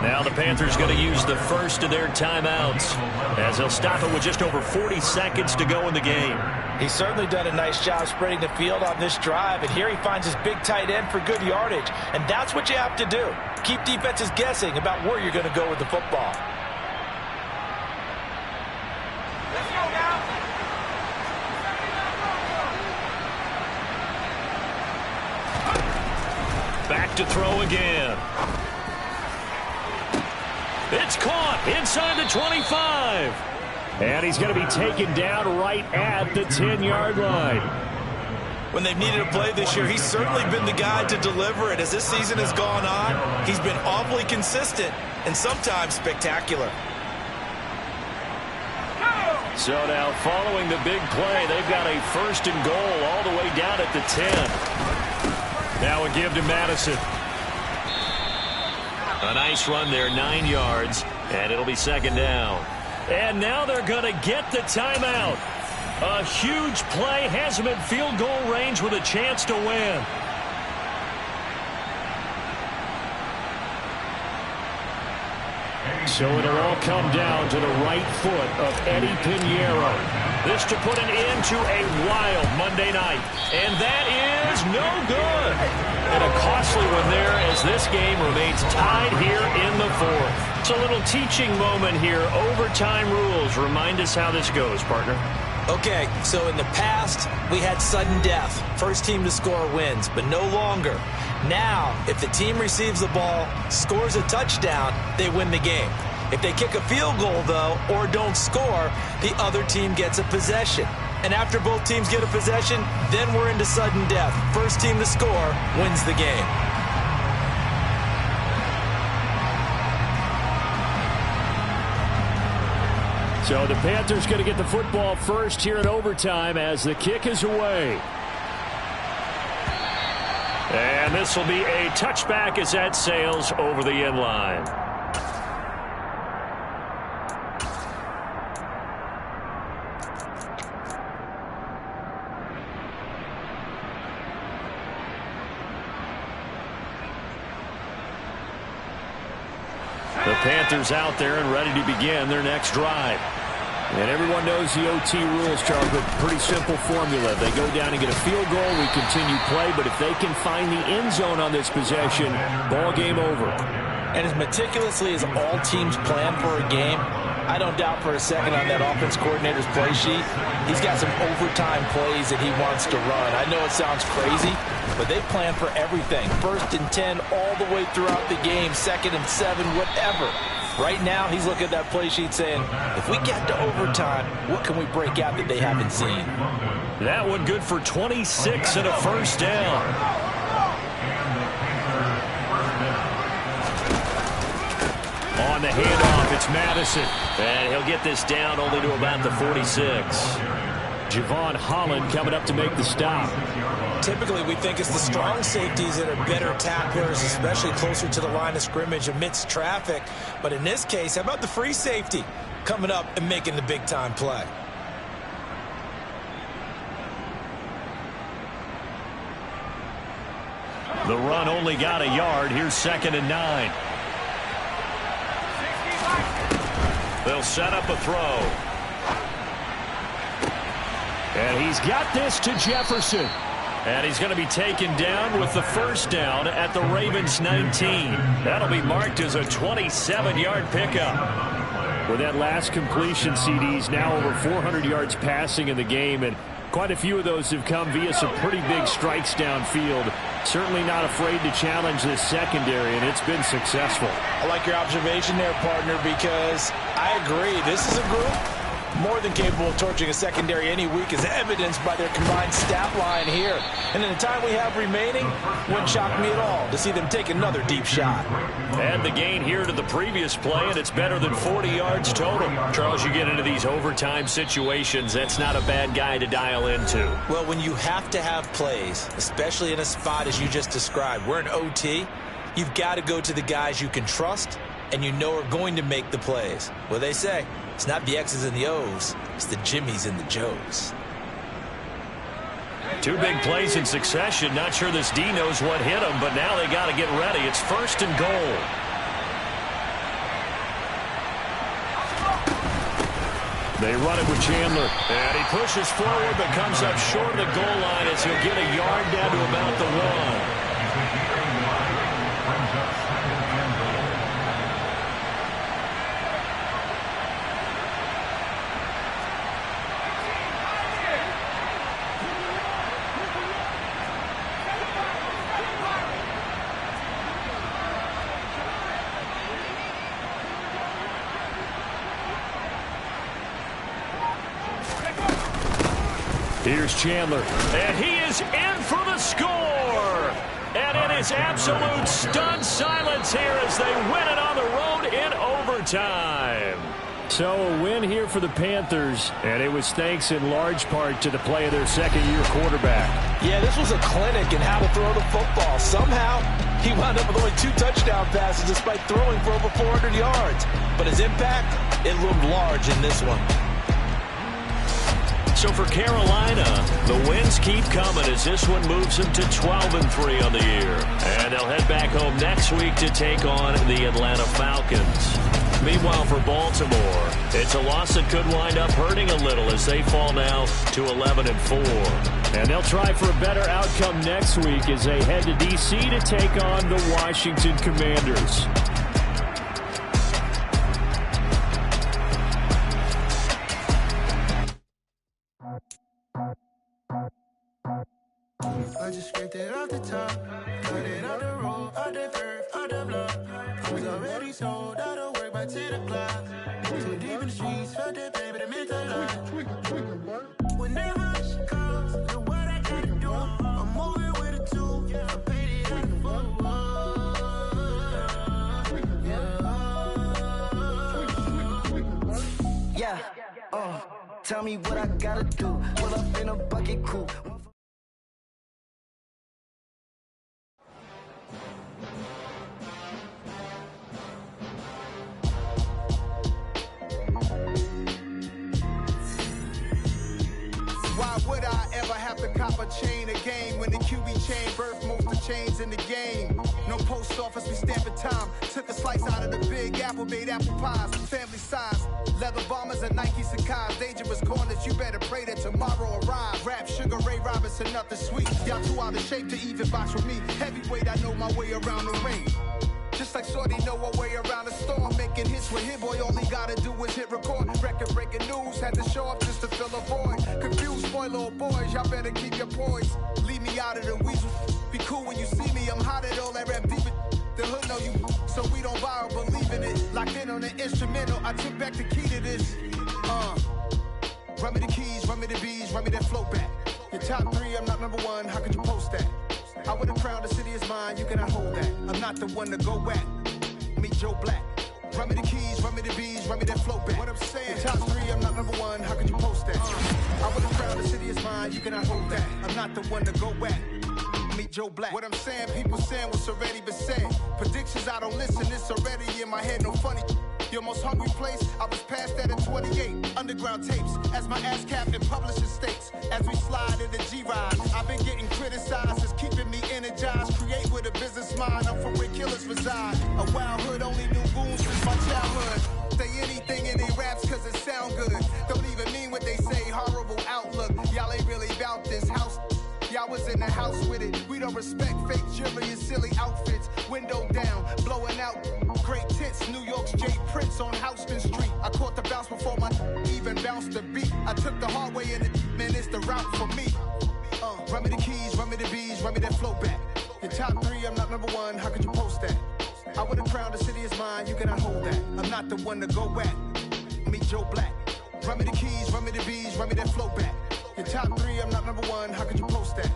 C: Now the Panthers going to use the first of their timeouts as they'll stop it with just over 40 seconds to go in the game.
D: He's certainly done a nice job spreading the field on this drive, and here he finds his big tight end for good yardage. And that's what you have to do. Keep defenses guessing about where you're going to go with the football.
C: Back to throw again. It's caught inside the 25.
F: And he's going to be taken down right at the 10-yard line.
D: When they've needed a play this year, he's certainly been the guy to deliver it. As this season has gone on, he's been awfully consistent and sometimes spectacular.
C: So now following the big play, they've got a first and goal all the way down at the 10. Now a give to Madison. A nice run there, 9 yards, and it'll be second down. And now they're going to get the timeout. A huge play has them in field goal range with a chance to win.
F: So it'll all come down to the right foot of Eddie Pinheiro.
C: This to put an end to a wild Monday night. And that is no good. And a costly one there as this game remains tied here in the fourth. It's a little teaching moment here. Overtime rules. Remind us how this goes, partner.
D: Okay, so in the past, we had sudden death. First team to score wins, but no longer. Now, if the team receives the ball, scores a touchdown, they win the game. If they kick a field goal, though, or don't score, the other team gets a possession. And after both teams get a possession, then we're into sudden death. First team to score wins the game.
F: So the Panthers going to get the football first here in overtime as the kick is away.
C: And this will be a touchback as that sails over the end line. The Panthers out there and ready to begin their next drive.
F: And everyone knows the OT rules, Charles, but pretty simple formula. They go down and get a field goal, we continue play, but if they can find the end zone on this possession, ball game over.
D: And as meticulously as all teams plan for a game, I don't doubt for a second on that offense coordinator's play sheet, he's got some overtime plays that he wants to run. I know it sounds crazy, but they plan for everything. 1st and 10 all the way throughout the game, 2nd and 7, whatever. Right now, he's looking at that play sheet saying, if we get to overtime, what can we break out that they haven't seen?
C: That one good for 26 and a first down. On the handoff, it's Madison. And he'll get this down only to about the 46.
F: Javon Holland coming up to make the stop.
D: Typically, we think it's the strong safeties that are better tacklers, especially closer to the line of scrimmage amidst traffic. But in this case, how about the free safety coming up and making the big-time play?
C: The run only got a yard. Here's 2nd and 9. They'll set up a throw. And he's got this to Jefferson. And he's going to be taken down with the first down at the Ravens 19. That'll be marked as a 27-yard pickup.
F: With that last completion, CD's now over 400 yards passing in the game, and quite a few of those have come via some pretty big strikes downfield. Certainly not afraid to challenge this secondary, and it's been successful.
D: I like your observation there, partner, because I agree. This is a group more than capable of torching a secondary any week, as evidenced by their combined stat line here. And in the time we have remaining, wouldn't shock me at all to see them take another deep shot.
C: And the gain here to the previous play, and it's better than 40 yards total. Charles, you get into these overtime situations, that's not a bad guy to dial into.
D: Well, when you have to have plays, especially in a spot as you just described, we're in OT, you've got to go to the guys you can trust and you know are going to make the plays. Well, they say, it's not the X's and the O's, it's the Jimmies and the Joes.
C: 2 big plays in succession. Not sure this D knows what hit him, but now they got to get ready. It's 1st and goal.
F: They run it with Chandler.
C: And he pushes forward, but comes up short of the goal line as he'll get a yard down to about the 1.
F: Here's Chandler.
C: And he is in for the score. And it is absolute stunned silence here as they win it on the road in overtime.
F: So a win here for the Panthers, and it was thanks in large part to the play of their second-year quarterback.
D: Yeah, this was a clinic in how to throw the football. Somehow, he wound up with only 2 touchdown passes despite throwing for over 400 yards. But his impact, it loomed large in this one.
C: So for Carolina, the wins keep coming as this one moves them to 12-3 on the year. And they'll head back home next week to take on the Atlanta Falcons. Meanwhile, for Baltimore, it's a loss that could wind up hurting a little as they fall now to 11-4.
F: And they'll try for a better outcome next week as they head to D.C. to take on the Washington Commanders.
B: I just scraped it off the top, cut it off the road, off the curve, off the block. I was already sold, out of work by 10 o'clock. Too deep in the streets, felt that baby, that meant a lot. Whenever she calls, look what I gotta do. I'm moving with a 2, I paid it out the
G: Yeah, tell me what I gotta do. Pull up in a bucket coupe.
H: Why would I ever have to cop a chain a game when the QB chain birthed most of chains in the game? No post office, we stamping time. Took a slice out of the big apple, made apple pies, family size. Leather bombers and Nike Sacai's. Dangerous corners, you better pray that tomorrow arrives. Rap, Sugar Ray Robinson, nothing sweet. Y'all too out of shape to even box with me. Heavyweight, I know my way around the ring. Just like Shorty know her way around the storm. Making hits with Hit Boy, all he gotta do is hit record. Record-breaking news, had to show up just to fill a void. Confused, boy, little boys, y'all better keep your poise. Leave me out of the weasel. Be cool when you see me, I'm hot at all that rap deep. The hood know you, so we don't borrow, believe in it. Locked in on the instrumental, I took back the key to this. Run me the keys, run me the bees, run me that flow back. Your top 3, I'm not number 1, how could you post that? I would have crowned the city is mine, you cannot hold that. I'm not the one to go at. Meet Joe Black. Run me the keys, run me the bees, run me that flow back. What I'm saying, top 3, I'm not number 1, how could you post that? I would have crowned the city is mine, you cannot hold that. I'm not the one to go at. Meet Joe Black. What I'm saying, people saying what's already been said. Predictions, I don't listen, it's already in my head, no funny. Your most hungry place, I was past that in 28. Underground tapes, as my ass cap in publishing states. As we slide in the G-Ride, I've been getting criticized, it's keeping me energized. Create with mine. I'm from where killers reside. A wild hood, only knew goons since my childhood. Say anything in they raps cause it sound good. Don't even mean what they say, horrible outlook. Y'all ain't really about this house. Y'all was in the house with it. We don't respect fake jewelry and silly outfits. Window down, blowing out great tits. New York's Jay Prince on Houston Street. I caught the bounce before my even bounced the beat. I took the hard way in it, man, it's the route for me. Run me the keys, run me the bees, run me that flow back. Your top 3, I'm not number 1, how could you post that? I would've crowned the city is mine, you cannot hold that. I'm not the one to go back. Meet Joe Black. Run me the keys, run me the bees, run me that flow back. Your top 3, I'm not number 1, how could you post that?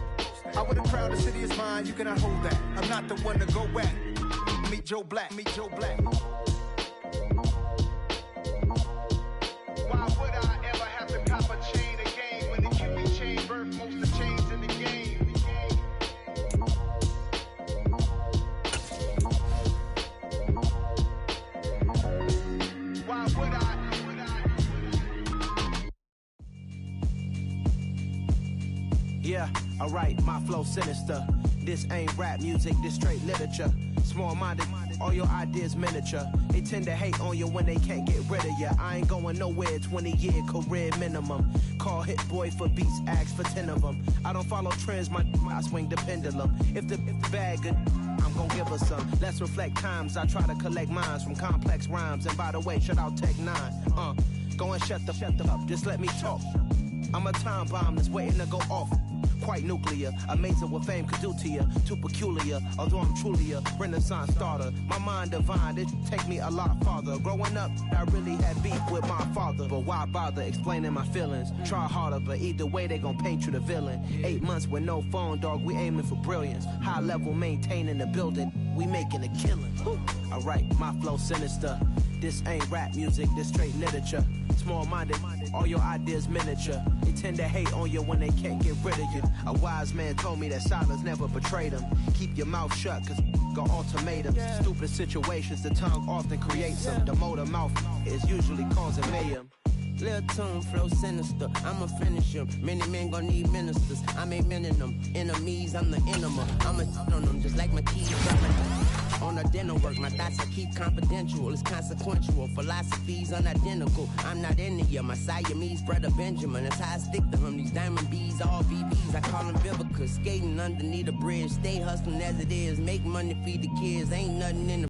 H: I would've crowned the city is mine, you cannot hold that. I'm not the one to go back. Meet Joe Black, meet Joe Black. Why would I ever have to cop a chain again when the QB chain birthed most of the chains in the game? Why would I?
I: Yeah, alright, my flow sinister. This ain't rap music, this straight literature. Small-minded, all your ideas miniature. They tend to hate on you when they can't get rid of you. I ain't going nowhere, 20-year career minimum. Call Hit Boy for beats, ask for 10 of them. I don't follow trends, I swing the pendulum. If the bag good, I'm gon' give her some. Let's reflect times, I try to collect minds from complex rhymes. And by the way, shout out Tech 9. Go and shut the up, just let me talk. I'm a time bomb that's waiting to go off. Quite nuclear, amazing what fame could do to you. Too peculiar, although I'm truly a renaissance starter. My mind divine, it take me a lot farther. Growing up, I really had beef with my father. But why bother explaining my feelings? Try harder, but either way they gon' paint you the villain. 8 months with no phone, dog, we aiming for brilliance. High level maintaining the building, we making a killing. Alright, my flow sinister. This ain't rap music, this straight literature. Small-minded, all your ideas miniature. They tend to hate on you when they can't get rid of you. A wise man told me that silence never betrayed him. Keep your mouth shut, cause got ultimatums. Stupid situations, the tongue often creates them. The motor mouth is usually causing mayhem.
J: Lil' tune, flow sinister, I'ma finish him. Many men gon' need ministers, I'm aiming them. Enemies, I'm the enema. I'ma on them just like my keys on a dinner work. My thoughts I keep confidential, it's consequential. Philosophies unidentical, I'm not into you. My Siamese brother Benjamin, that's how I stick to him. These diamond bees, all VVs, I call them Vivica. Skating underneath a bridge, stay hustling as it is. Make money, feed the kids, ain't nothing in the